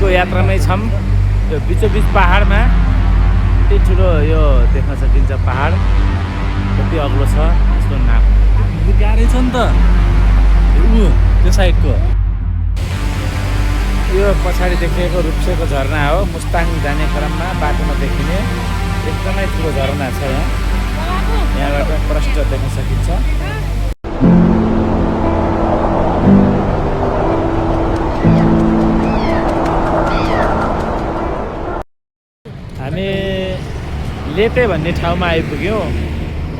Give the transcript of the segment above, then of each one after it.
यात्रामै छौँ। यो बिचोबिच पहाडमा यति ठुलो यो देख्न सकिन्छ पहाड कति अग्लो छ यसको नाम गाह्रै छ नि त त्यो साइडको। यो पछाडि देखिएको रुप्सेको झरना हो। मुस्ताङ जाने क्रममा बाटोमा देखिने एकदमै ठुलो झरना छ। यहाँबाट प्रष्ट देख्न सकिन्छ। हामी लेते भन्ने ठाउँमा आइपुग्यौँ।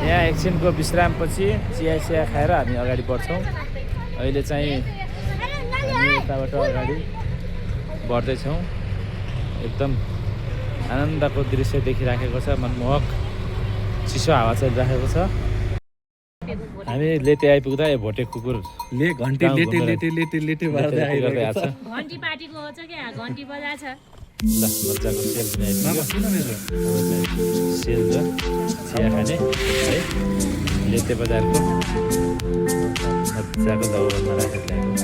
यहाँ एकछिनको विश्रामपछि चिया खाएर हामी अगाडि बढ्छौँ। अहिले चाहिँ हामी यताबाट अगाडि बढ्दैछौँ। एकदम आनन्दको दृश्य देखिराखेको छ। मनमोहक चिसो हावा चलिराखेको छ। हामी लेते आइपुग्दा यो भोटे कुकुरले घन्टी लेटे बार्दै आइरहेको छ। घन्टी पार्टीको हो क्या घन्टी बजाछ। ल मजाको सेल पनि आइपुग्यो। सेल र चिया खाने है लेते बजारको मजाको दौडमा राखेर ल्याएको।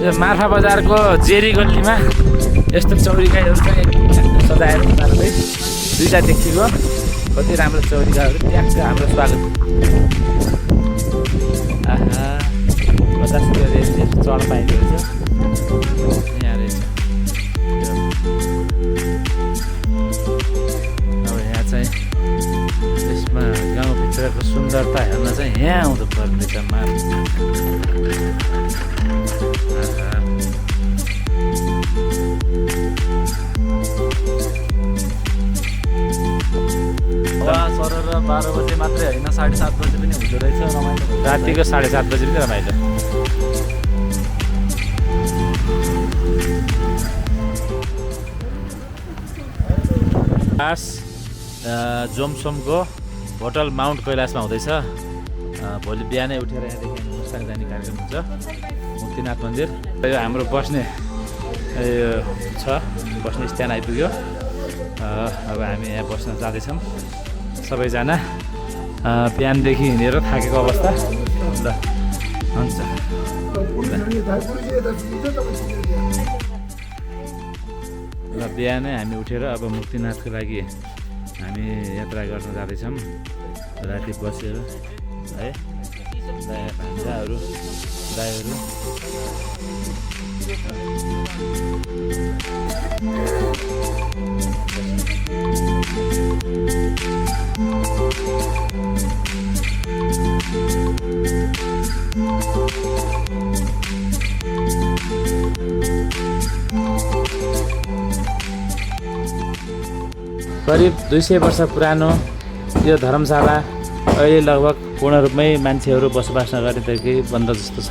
यो मार्फा बजारको जेरी गल्लीमा यस्तो चौरिकाहरू चाहिँ सजाएर उनीहरूले दुईवटा देखिएको। कति राम्रो चौरिकाहरू ट्याक्क हाम्रो स्वागत। आहा 50 रुपियाँ चढ पाइएको रहेछ। यहाँ रहेछ। अब यहाँ चाहिँ यसमा गाउँभित्रको सुन्दरता हेर्न चाहिँ यहाँ आउँनु पर्ने छ। सर 12 बजे मात्रै होइन 7:30 बजे पनि हुँदो रहेछ रमाइलो। रातिको 7:30 बजी पनि रमाइलो। जोमसोमको होटल माउन्ट कैलाशमा हुँदैछ। भोलि बिहानै उठेर यहाँदेखि मुस्ताङ जाने कार्यक्रम हुन्छ। मुक्तिनाथ मन्दिर यो हाम्रो बस्ने छ। बस्ने स्ट्यान्ड आइपुग्यो। अब हामी यहाँ बस्न जाँदैछौँ सबैजना। बिहानदेखि हिँडेर थाकेको अवस्था। ल हुन्छ। ल बिहानै हामी उठेर अब मुक्तिनाथको लागि हामी यात्रा गर्न जाँदैछौँ। राति बसेर है भान्जाहरू दाईहरू करिब 200 वर्ष पुरानो यो धर्मशाला अहिले लगभग पूर्ण रूपमै मान्छेहरू बसोबास नगरेदेखि बन्द जस्तो छ।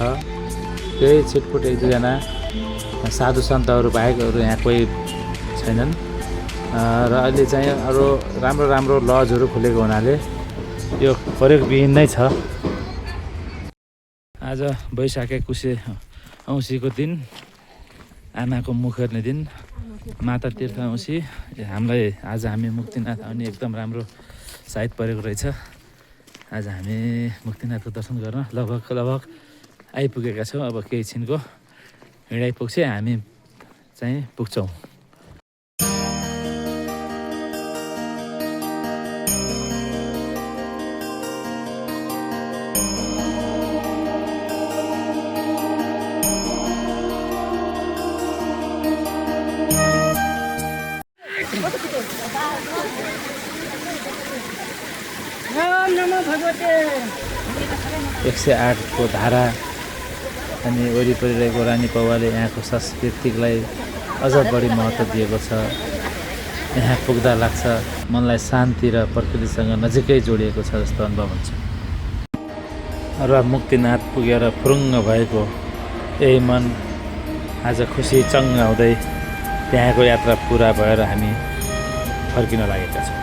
त्यही छिटपुट 1-2 जना साधु सन्तहरू बाहेकहरू यहाँ कोही छैनन्। र अहिले चाहिँ अरू राम्रो राम्रो लजहरू खुलेको हुनाले यो प्रयोगविहीन नै छ। आज वैशाखे कुशे औँसीको दिन, आमाको मुख हेर्ने दिन, माता तीर्थ औँसी। हामीलाई आज हामी मुक्तिनाथ आउने एकदम राम्रो साइत परेको रहेछ। आज हामी मुक्तिनाथको दर्शन गर्न लगभग आइपुगेका छौँ। अब केही छिनको हिँडाइपुग्छ हामी चाहिँ पुग्छौँ। नमो भगवते 108 को धारा अनि वरिपरि रहेको रानी पौवाले यहाँको संस्कृतिलाई अझ बढी महत्त्व दिएको छ। यहाँ पुग्दा लाग्छ मनलाई शान्ति र प्रकृतिसँग नजिकै जोडिएको छ जस्तो अनुभव हुन्छ। र मुक्तिनाथ पुगेर फुरुङ्ग भएको यही मन आज खुसी चङ्ग हुँदै त्यहाँको यात्रा पुरा भएर हामी फर्किन लागेका छौँ।